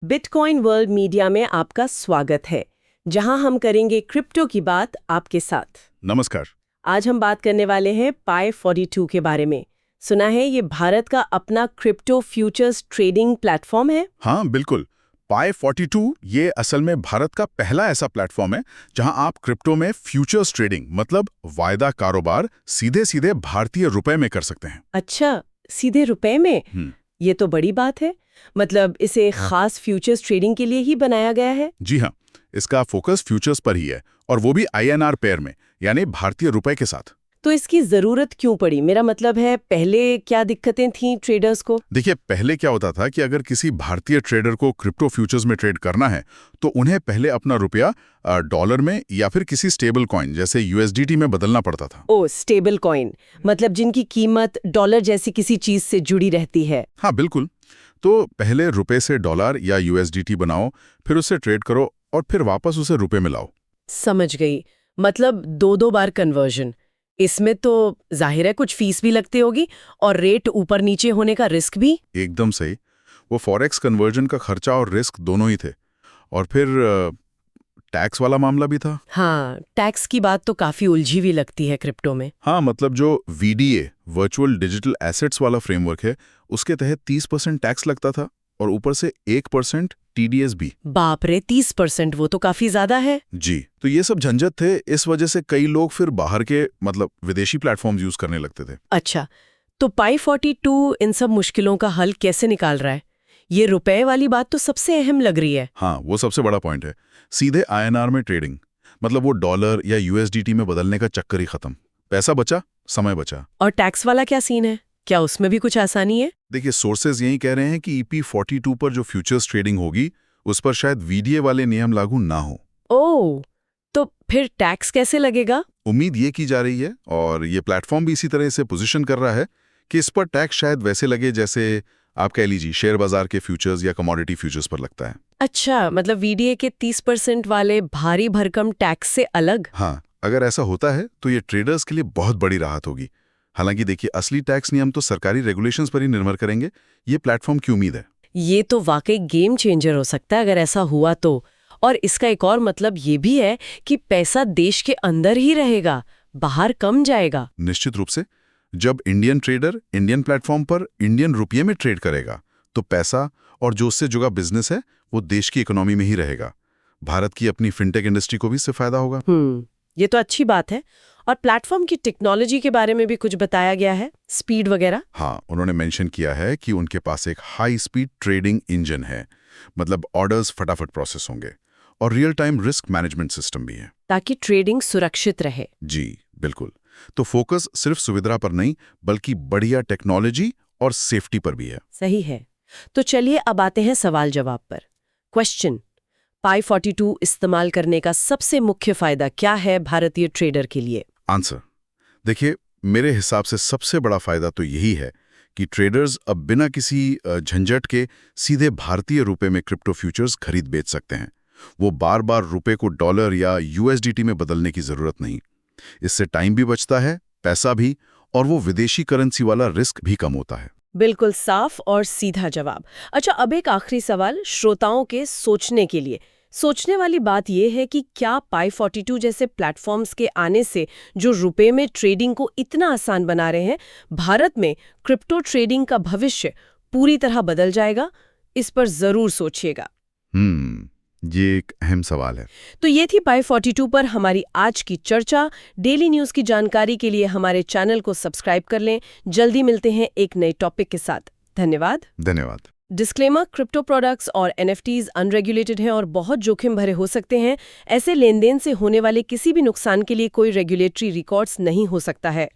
Bitcoin world media में आपका स्वागत है, जहां हम करेंगे क्रिप्टो की बात आपके साथ। नमस्कार। आज हम बात करने वाले हैं पाई42 के बारे में। सुना है ये भारत का अपना क्रिप्टो फ्यूचर्स ट्रेडिंग प्लेटफॉर्म है। हाँ बिल्कुल, पाई42 ये असल में भारत का पहला ऐसा प्लेटफॉर्म है जहां आप क्रिप्टो में फ्यूचर्स ट्रेडिंग मतलब वायदा कारोबार सीधे सीधे भारतीय रुपए में कर सकते हैं। अच्छा, सीधे रुपए में? ये तो बड़ी बात है। मतलब इसे खास फ्यूचर्स ट्रेडिंग के लिए ही बनाया गया है? जी हाँ, इसका फोकस फ्यूचर्स पर ही है और वो भी INR पेयर में, यानी भारतीय रुपए के साथ। तो इसकी जरूरत क्यों पड़ी? मेरा मतलब है, पहले क्या दिक्कतें थीं ट्रेडर्स को? देखिए, पहले क्या होता था कि अगर किसी भारतीय ट्रेडर को क्रिप्टो फ्यूचर्स में ट्रेड करना है तो उन्हें पहले अपना रुपया डॉलर में या फिर किसी स्टेबल कॉइन जैसे USDT में बदलना पड़ता था। ओ, स्टेबल कॉइन मतलब जिनकी कीमत डॉलर जैसी किसी चीज से जुड़ी रहती है। हाँ बिल्कुल। तो पहले रुपए से डॉलर या USDT बनाओ, फिर उससे ट्रेड करो और फिर वापस उसे रुपए में लाओ। समझ गई। मतलब दो बार कन्वर्जन। इसमें तो जाहिर है कुछ फीस भी लगती होगी और रेट ऊपर नीचे होने का रिस्क भी। एकदम सही। वो फॉरेक्स कन्वर्जन का खर्चा और रिस्क दोनों ही थे। और फिर टैक्स वाला मामला भी था। हाँ, टैक्स की बात तो काफी उलझी हुई लगती है क्रिप्टो में। हाँ, मतलब जो VDA वर्चुअल डिजिटल एसेट्स वाला फ्रेमवर्क है, उसके तहत 30% टैक्स लगता था और ऊपर से 1% TDS भी। बाप रे, 30%! वो तो काफी ज्यादा है। जी, तो ये सब झंझट थे। इस वजह से कई लोग फिर बाहर के मतलब विदेशी प्लेटफॉर्म्स यूज करने लगते थे। अच्छा, तो पाई42 इन सब मुश्किलों का हल कैसे निकाल रहा है? ये रुपए वाली बात तो सबसे अहम लग रही है। हाँ, वो सबसे बड़ा पॉइंट है। सीधे INR में ट्रेडिंग, मतलब वो डॉलर या USDT में बदलने का चक्कर ही खत्म। पैसा बचा, समय बचा। और टैक्स वाला क्या सीन है? क्या उसमें भी कुछ आसानी है? देखिए, सोर्सेज यही कह रहे हैं कि EP42 पर जो फ्यूचर्स ट्रेडिंग होगी उस पर शायद VDA वाले नियम लागू ना हो। ओह, तो फिर टैक्स कैसे लगेगा? उम्मीद ये की जा रही है और ये प्लेटफॉर्म भी इसी तरह से पोजीशन कर रहा है कि इस पर टैक्स शायद वैसे लगे जैसे आप कह लीजिए शेयर बाजार के फ्यूचर्स या कमोडिटी फ्यूचर्स पर लगता है। अच्छा, मतलब VDA के 30% वाले भारी भरकम टैक्स से अलग? हाँ, अगर ऐसा होता है तो ये ट्रेडर्स के लिए बहुत बड़ी राहत होगी। हालांकि देखिए, असली टैक्स नियम तो सरकारी रेगुलेशंस पर ही निर्भर करेंगे। ये प्लेटफॉर्म की उम्मीद है। ये तो वाकई गेम चेंजर हो सकता है अगर ऐसा हुआ तो। और इसका एक और मतलब ये भी है कि पैसा देश के अंदर ही रहेगा, बाहर कम जाएगा। निश्चित रूप से। जब इंडियन ट्रेडर इंडियन प्लेटफॉर्म पर इंडियन रुपये में ट्रेड करेगा तो पैसा और जो उससे जुड़ा बिजनेस है वो देश की इकोनॉमी में ही रहेगा। भारत की अपनी फिनटेक इंडस्ट्री को भी इससे फायदा होगा। ये तो अच्छी बात है। और प्लेटफॉर्म की टेक्नोलॉजी के बारे में भी कुछ बताया गया है, स्पीड वगैरह? हाँ, उन्होंने मेंशन किया है कि उनके पास एक हाई स्पीड ट्रेडिंग इंजन है, मतलब ऑर्डर्स फटाफट प्रोसेस होंगे, और real time risk management system भी है, ताकि ट्रेडिंग सुरक्षित रहे। जी बिल्कुल। तो फोकस सिर्फ सुविधा पर नहीं बल्कि बढ़िया टेक्नोलॉजी और सेफ्टी पर भी है। सही है। तो चलिए अब आते हैं सवाल जवाब पर। क्वेश्चन, पाई42 इस्तेमाल करने का सबसे मुख्य फायदा क्या है भारतीय ट्रेडर के लिए? आंसर, देखिए, मेरे हिसाब से सबसे बड़ा फायदा तो यही है कि ट्रेडर्स अब बिना किसी झंझट के सीधे भारतीय रुपए में क्रिप्टो फ्यूचर्स खरीद बेच सकते हैं। वो बार बार रुपए को डॉलर या USDT में बदलने की जरूरत नहीं। इससे टाइम भी बचता है, पैसा भी, और वो विदेशी करेंसी वाला रिस्क भी कम होता है। बिल्कुल साफ और सीधा जवाब। अच्छा, अब एक आखिरी सवाल श्रोताओं के सोचने के लिए। सोचने वाली बात यह है कि क्या पाई42 जैसे प्लेटफॉर्म्स के आने से जो रुपए में ट्रेडिंग को इतना आसान बना रहे हैं, भारत में क्रिप्टो ट्रेडिंग का भविष्य पूरी तरह बदल जाएगा? इस पर जरूर सोचिएगा। ये एक अहम सवाल है। तो ये थी पाई42 पर हमारी आज की चर्चा। डेली न्यूज की जानकारी के लिए हमारे चैनल को सब्सक्राइब कर लें। जल्दी मिलते हैं एक नए टॉपिक के साथ। धन्यवाद। धन्यवाद। डिस्क्लेमर, क्रिप्टो प्रोडक्ट्स और NFTs अनरेगुलेटेड हैं और बहुत जोखिम भरे हो सकते हैं। ऐसे लेन देन से होने वाले किसी भी नुकसान के लिए कोई रेगुलेटरी रिकॉर्ड्स नहीं हो सकता है।